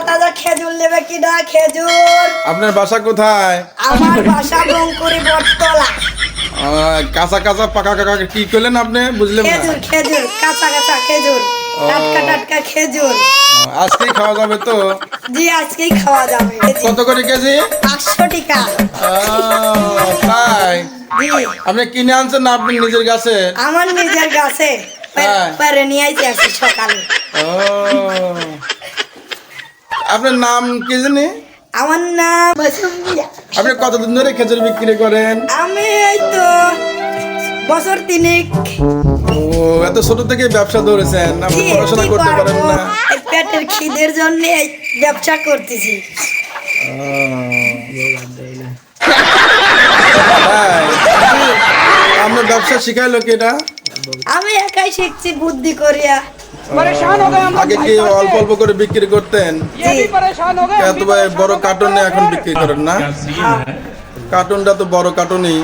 তাজা খেজুর নেবে কিনা? খেজুর। আপনার বাসা কোথায়? আমার বাসা রংপুরে বটতলা। কাঁচা কাঁচা পাকা কাকা কি করলেন আপনি? বুঝলেন না। খেজুর খেজুর কাঁচা কাঁচা খেজুর, টাটকা টাটকা খেজুর। আজকেই খাওয়া যাবে তো? জি আজকেই খাওয়া যাবে। কত করে কেজি? 500 টাকা। তাই? জি আপনি কিনে আনছেন না আপনি নিজের গাছে? আমার নিজের গাছে হ্যাঁ। পারে নিয়ে আইতে আসি সকালে। ও আপনার নাম কি জানি? আমার নাম মাসুমিয়া। আপনি কতদিন ধরে খেজুর বিক্রি করেন? আমি এই তো বছর 3 ও এত ছোট থেকে ব্যবসা ধরেছেন, আপনি জি, পড়াশোনা কি করতে পারেন করবো? না? এই পেটের খিদের জন্য এই ব্যবসা করতেছি। তাই? আপনার ব্যবসা শিখাইলো কি এটা? আমি একাই শিখছি বুদ্ধি করিয়া। আগে কি অল্প অল্প করে বিক্রি করতেন? জি এত বড় কার্টুনে এখন বিক্রি করেন না? কার্টুনটা তো বড় কার্টুনই।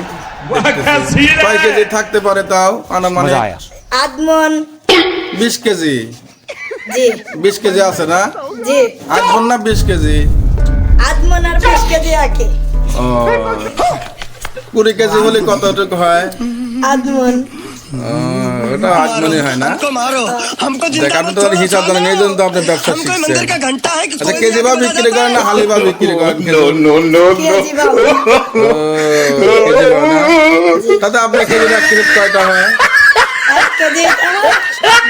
কয় কেজি থাকতে পারে তাও আনুমানিক? আদমন। 20 কেজি। জি 20 কেজি আছে না? জি আধমন না 20 কেজি? আদমন আর 20 কেজি আকে। ও 20 কেজি হলে কতটুকু হয়? আদমন। ওটা আধমনি হয় না? দেখ আপনি তো হিসাব জানেন, এই জন্য তো আপনি ব্যবসা শিখছেন। আচ্ছা কেজি বা বিক্রি করেন না হালি বা বিক্রি করেন? কেজি বাবু। কেজি বা না? তাতে আপনার কেজি 1 কেজি কয়টা হয়? 1 কেজি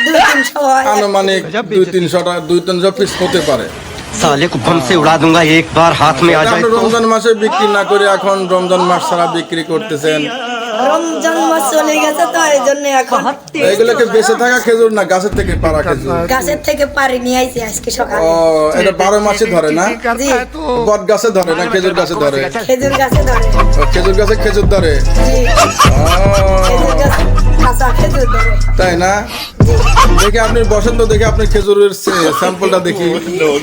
200-300 হয়। আনুমানিক 200-300 পিস হতে পারে। साले को बम से उड़ा दूंगा एक बार हाथ में आ जाए আপনি রমজান মাসে বিক্রি না করে এখন রমজান মাস ছাড়া বিক্রি করতেছেন। রমজান মাস চলে গেছে তো এই জন্য এখন এগুলোকে বেঁচে থাকা খেজুর না গাছের থেকে পাড়া খেজুর? গাছের থেকে পারি নিয়ে আইছি আজকে সকালে। ও এটা 12 মাসে ধরে না? জি বট গাছে ধরে না খেজুর গাছে ধরে? খেজুর গাছে ধরে। ও, খেজুর গাছে খেজুর ধরে। জি খেজুর ও, গাছে কাঁচা খেজুর ধরে। তাই না? দেখি আপনি বসেন তো, দেখি আপনার খেজুরের স্যাম্পলটা দেখি। ও,